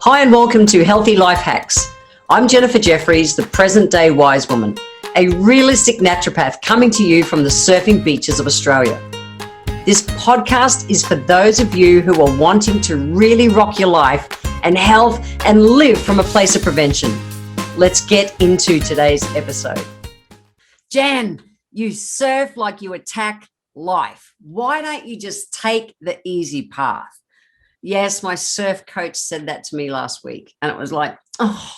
Hi and welcome to Healthy Life Hacks. I'm Jefferies, the present day wise woman, a realistic naturopath coming to you from the surfing beaches of Australia. This podcast is for those of you who are wanting to really rock your life and health and live from a place of prevention. Let's get into today's episode. Jan, you surf like you attack life. Why don't you just take the easy path? Yes, my surf coach said that to me last week, and it was like, oh,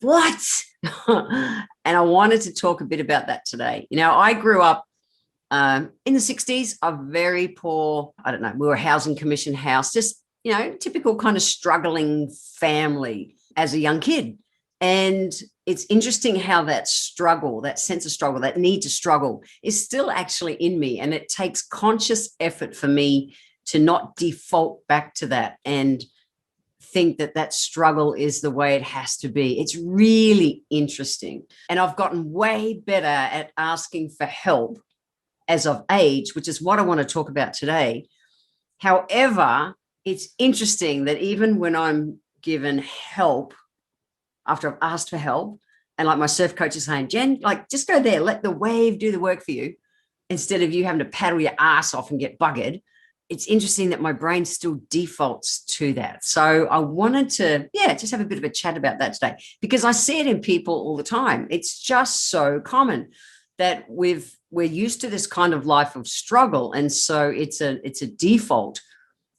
what? And I wanted to talk a bit about that today. You know, I grew up in the 60s, a very poor, we were a housing commission house, just, typical kind of struggling family as a young kid. And it's interesting how that struggle, that sense of struggle, that need to struggle is still actually in me. And it takes conscious effort for me to not default back to that and think that that struggle is the way it has to be. It's really interesting. And I've gotten way better at asking for help as I've aged, which is what I want to talk about today. However, it's interesting that even when I'm given help, after I've asked for help, and like my surf coach is saying, Jen, like just go there, let the wave do the work for you, instead of you having to paddle your ass off and get buggered. It's interesting that my brain still defaults to that. So I wanted to, just have a bit of a chat about that today, because I see it in people all the time. It's just so common that we're used to this kind of life of struggle. And so it's a default.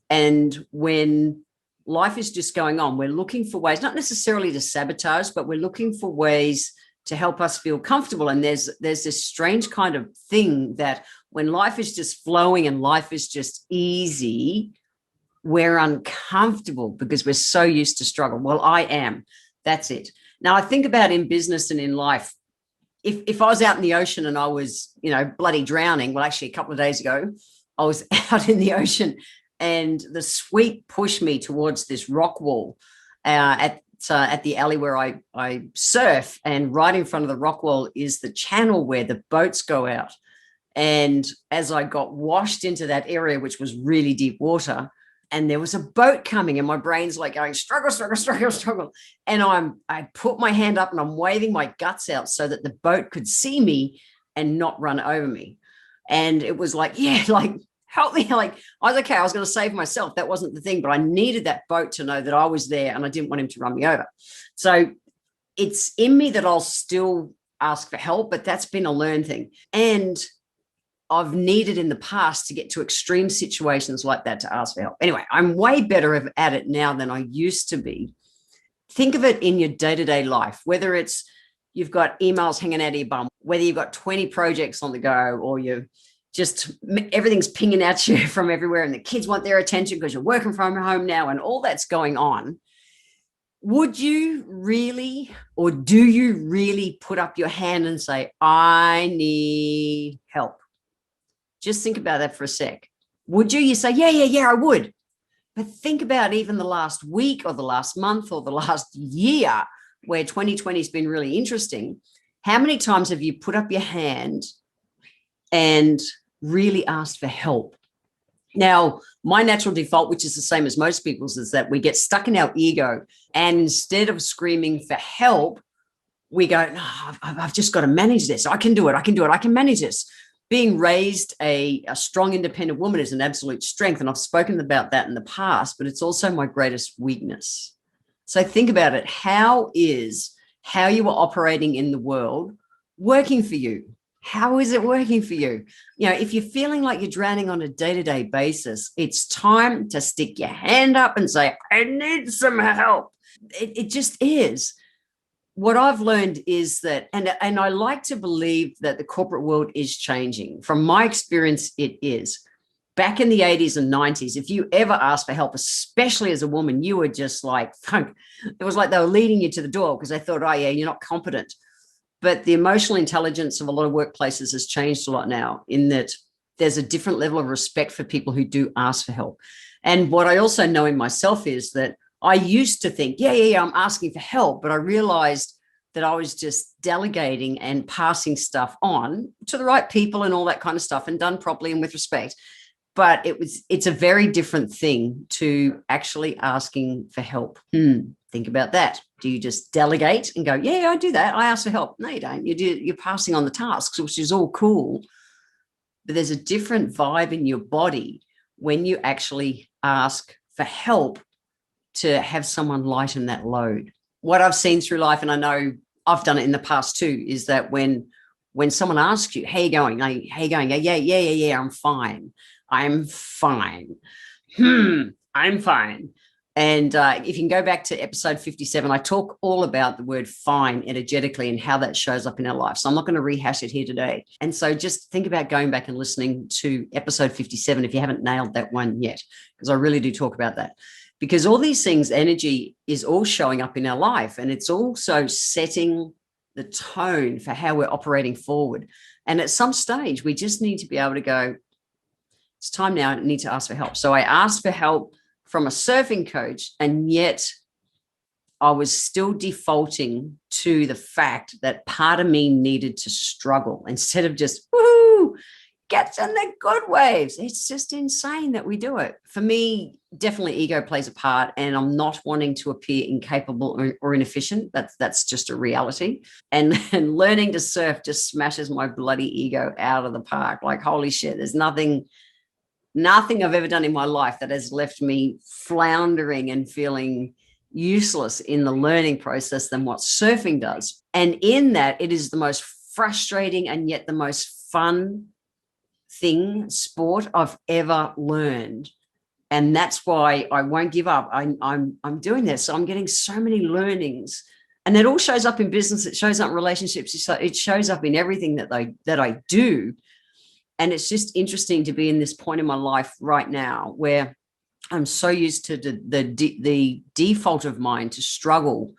And when life is just going on, we're looking for ways, not necessarily to sabotage, but we're looking for ways to help us feel comfortable. And there's this strange kind of thing that when life is just flowing and life is just easy, we're uncomfortable because we're so used to struggle. Well, I am. That's it. Now, I think about in business and in life, if I was out in the ocean and I was, bloody drowning, well, actually a couple of days ago, I was out in the ocean and the sweep pushed me towards this rock wall at the alley where I surf, and right in front of the rock wall is the channel where the boats go out. And as I got washed into that area, which was really deep water, and there was a boat coming, and my brain's like going, struggle, struggle, struggle, struggle. And I put my hand up and I'm waving my guts out so that the boat could see me and not run over me. And it was like, help me. Like, I was okay. I was going to save myself. That wasn't the thing, but I needed that boat to know that I was there and I didn't want him to run me over. So it's in me that I'll still ask for help, but that's been a learned thing. And I've needed in the past to get to extreme situations like that to ask for help. Anyway, I'm way better at it now than I used to be. Think of it in your day-to-day life, whether it's you've got emails hanging out of your bum, whether you've got 20 projects on the go, or you're just everything's pinging at you from everywhere and the kids want their attention because you're working from home now and all that's going on. Would you really, or do you really put up your hand and say, I need help? Just think about that for a sec. Would you? You say, yeah, I would. But think about even the last week or the last month or the last year where 2020 has been really interesting. How many times have you put up your hand and really asked for help? Now, my natural default, which is the same as most people's, is that we get stuck in our ego. And instead of screaming for help, we go, no, I've just got to manage this. I can do it. I can manage this. Being raised a strong, independent woman is an absolute strength. And I've spoken about that in the past, but it's also my greatest weakness. So think about it. How you are operating in the world working for you? How is it working for you? If you're feeling like you're drowning on a day-to-day basis, it's time to stick your hand up and say, I need some help. It just is. What I've learned is that, and I like to believe that the corporate world is changing. From my experience, it is. Back in the 80s and 90s, if you ever asked for help, especially as a woman, you were just like, it was like they were leading you to the door because they thought, oh yeah, you're not competent. But the emotional intelligence of a lot of workplaces has changed a lot now, in that there's a different level of respect for people who do ask for help. And what I also know in myself is that I used to think, I'm asking for help, but I realized that I was just delegating and passing stuff on to the right people and all that kind of stuff, and done properly and with respect. But it's a very different thing to actually asking for help. Think about that. Do you just delegate and go, yeah, I do that. I ask for help. No, you don't. You're passing on the tasks, which is all cool. But there's a different vibe in your body when you actually ask for help to have someone lighten that load. What I've seen through life, and I know I've done it in the past too, is that when someone asks you, how you going? How you going? Yeah, I'm fine. I'm fine. I'm fine. And if you can go back to episode 57, I talk all about the word fine energetically and how that shows up in our life. So I'm not going to rehash it here today. And so just think about going back and listening to episode 57 if you haven't nailed that one yet, because I really do talk about that. Because all these things, energy is all showing up in our life, and it's also setting the tone for how we're operating forward. And at some stage, we just need to be able to go, it's time now, I need to ask for help. So I asked for help from a surfing coach, and yet I was still defaulting to the fact that part of me needed to struggle instead of just, woohoo, get in the good waves. It's just insane that we do it. For me, definitely ego plays a part, and I'm not wanting to appear incapable or inefficient. That's just a reality. And learning to surf just smashes my bloody ego out of the park. Like, holy shit, there's nothing I've ever done in my life that has left me floundering and feeling useless in the learning process than what surfing does. And in that, it is the most frustrating and yet the most fun sport I've ever learned. And that's why I won't give up. I'm doing this. So I'm getting so many learnings, and it all shows up in business. It shows up in relationships. It shows up in everything that I do. And it's just interesting to be in this point in my life right now where I'm so used to the default of mine to struggle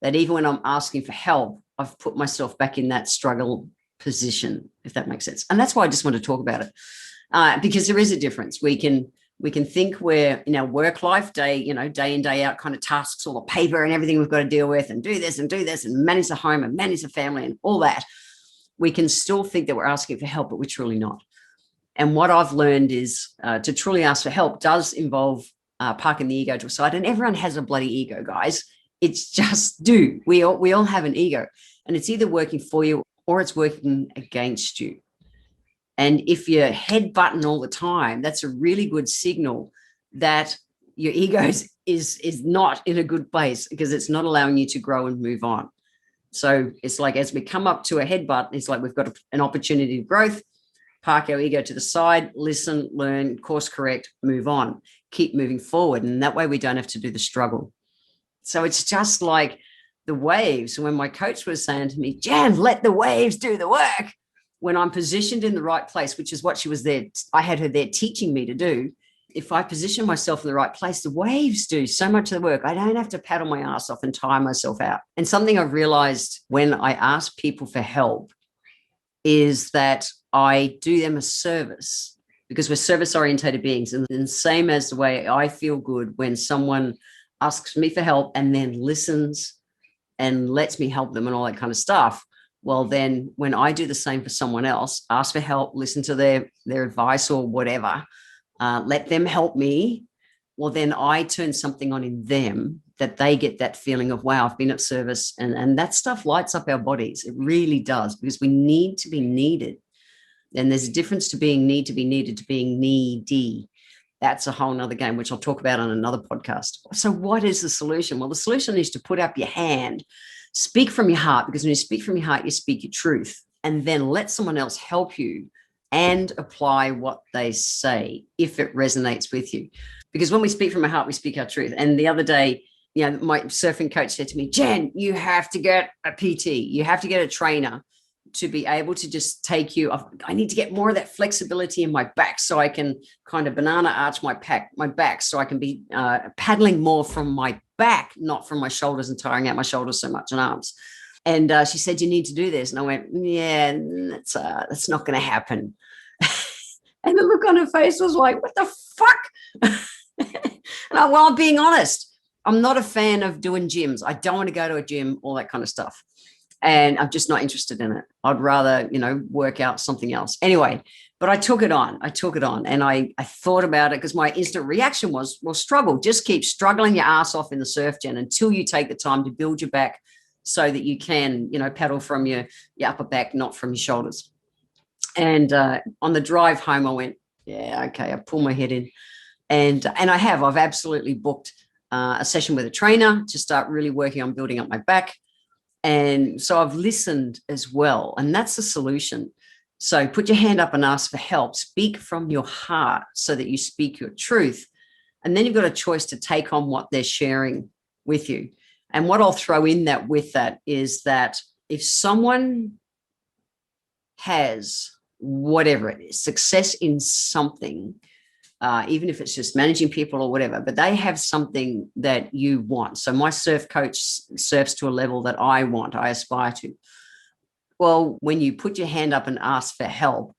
that even when I'm asking for help, I've put myself back in that struggle position, if that makes sense. And that's why I just want to talk about it, because there is a difference. We can think we're in our work life, day in, day out kind of tasks, all the paper and everything we've got to deal with, and do this and manage the home and manage the family and all that. We can still think that we're asking for help, but we're truly not. And what I've learned is to truly ask for help does involve parking the ego to a side. And everyone has a bloody ego, guys. It's just we all have an ego, and it's either working for you or it's working against you. And if you're head button all the time, that's a really good signal that your ego is not in a good place, because it's not allowing you to grow and move on. So it's like, as we come up to a headbutt, it's like we've got an opportunity of growth, park our ego to the side, listen, learn, course correct, move on, keep moving forward. And that way we don't have to do the struggle. So it's just like the waves. When my coach was saying to me, Jan, let the waves do the work. When I'm positioned in the right place, which is what she was there, I had her there teaching me to do. If I position myself in the right place, the waves do so much of the work. I don't have to paddle my ass off and tire myself out. And something I've realized when I ask people for help is that I do them a service, because we're service-oriented beings. And the same as the way I feel good when someone asks me for help and then listens and lets me help them and all that kind of stuff. Well, then when I do the same for someone else, ask for help, listen to their advice or whatever, let them help me, well, then I turn something on in them that they get that feeling of, wow, I've been of service. And that stuff lights up our bodies. It really does, because we need to be needed. And there's a difference to being need to be needed to being needy. That's a whole nother game, which I'll talk about on another podcast. So what is the solution? Well, the solution is to put up your hand, speak from your heart, because when you speak from your heart, you speak your truth, and then let someone else help you and apply what they say if it resonates with you. Because when we speak from our heart, we speak our truth. And the other day, my surfing coach said to me, Jen, you have to get a PT. You have to get a trainer to be able to just take you. I need to get more of that flexibility in my back so I can kind of banana arch my back so I can be paddling more from my back, not from my shoulders and tiring out my shoulders so much and arms. And she said, you need to do this. And I went, yeah, that's not going to happen. And the look on her face was like, what the fuck? Well, I'm being honest. I'm not a fan of doing gyms. I don't want to go to a gym, all that kind of stuff. And I'm just not interested in it. I'd rather, work out something else. Anyway, But I took it on. And I thought about it because my instant reaction was, well, struggle. Just keep struggling your ass off in the surf, Jen, until you take the time to build your back so that you can, paddle from your upper back, not from your shoulders. And on the drive home, I went, yeah, okay. I pulled my head in. And I've absolutely booked a session with a trainer to start really working on building up my back. And so I've listened as well. And that's the solution. So put your hand up and ask for help. Speak from your heart so that you speak your truth. And then you've got a choice to take on what they're sharing with you. And what I'll throw in that with that is that if someone has whatever it is, success in something, even if it's just managing people or whatever, but they have something that you want. So my surf coach surfs to a level that I want, I aspire to. Well, when you put your hand up and ask for help,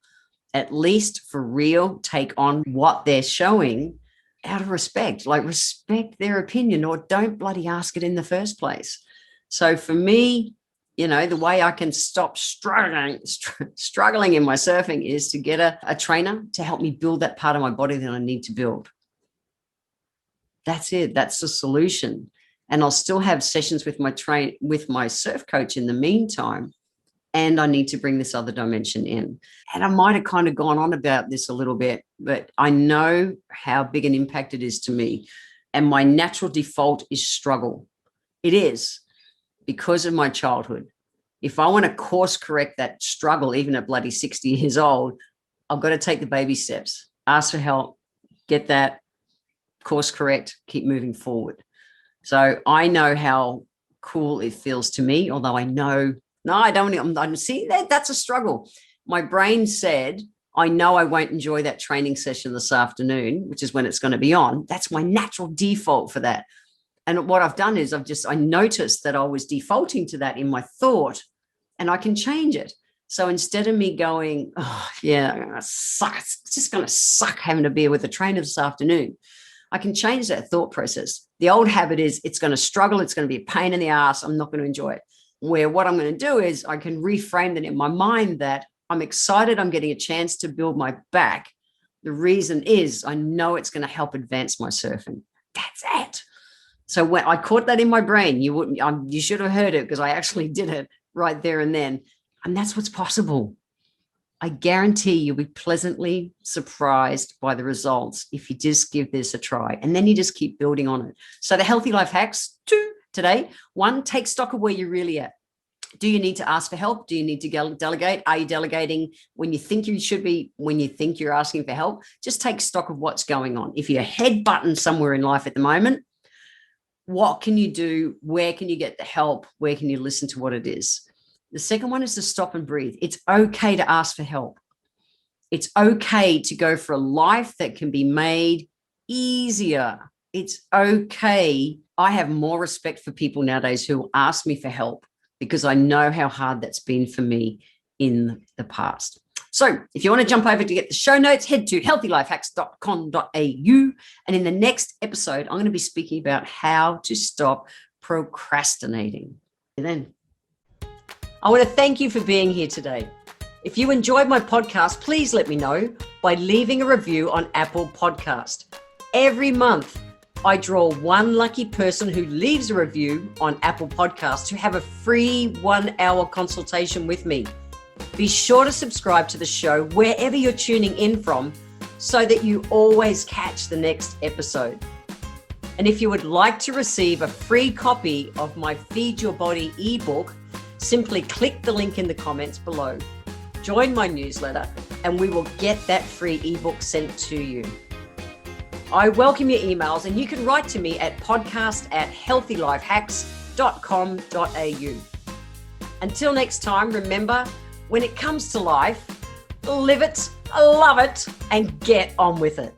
at least for real, take on what they're showing out of respect, like respect their opinion, or don't bloody ask it in the first place. So for me, the way I can stop struggling in my surfing is to get a trainer to help me build that part of my body that I need to build. That's it. That's the solution. And I'll still have sessions with my surf coach in the meantime. And I need to bring this other dimension in. And I might have kind of gone on about this a little bit, but I know how big an impact it is to me. And my natural default is struggle. It is because of my childhood. If I want to course correct that struggle, even at bloody 60 years old, I've got to take the baby steps, ask for help, get that, course correct, keep moving forward. So I know how cool it feels to me, although I know, no, I don't see that. That's a struggle. My brain said, I know I won't enjoy that training session this afternoon, which is when it's going to be on. That's my natural default for that. And what I've done is I noticed that I was defaulting to that in my thought, and I can change it. So instead of me going, oh, yeah, it's just going to suck having a beer with a trainer this afternoon, I can change that thought process. The old habit is it's going to struggle. It's going to be a pain in the ass. I'm not going to enjoy it. Where what I'm going to do is I can reframe that in my mind that I'm excited. I'm getting a chance to build my back. The reason is I know it's going to help advance my surfing. That's it. So when I caught that in my brain, you should have heard it because I actually did it right there and then. And that's what's possible. I guarantee you'll be pleasantly surprised by the results if you just give this a try. And then you just keep building on it. So the healthy life hacks, 2 today. 1, take stock of where you're really at. Do you need to ask for help? Do you need to delegate? Are you delegating when you think you should be, when you think you're asking for help? Just take stock of what's going on. If you're head button somewhere in life at the moment, what can you do? Where can you get the help? Where can you listen to what it is? The second one is to stop and breathe. It's okay to ask for help. It's okay to go for a life that can be made easier. It's okay. I have more respect for people nowadays who ask me for help because I know how hard that's been for me in the past. So if you want to jump over to get the show notes, head to healthylifehacks.com.au. And in the next episode, I'm going to be speaking about how to stop procrastinating. And then I want to thank you for being here today. If you enjoyed my podcast, please let me know by leaving a review on Apple Podcast. Every month, I draw one lucky person who leaves a review on Apple Podcasts to have a free 1-hour consultation with me. Be sure to subscribe to the show wherever you're tuning in from so that you always catch the next episode. And if you would like to receive a free copy of my Feed Your Body ebook, simply click the link in the comments below. Join my newsletter and we will get that free ebook sent to you. I welcome your emails and you can write to me at podcast@healthylifehacks.com.au. Until next time, remember, when it comes to life, live it, love it, and get on with it.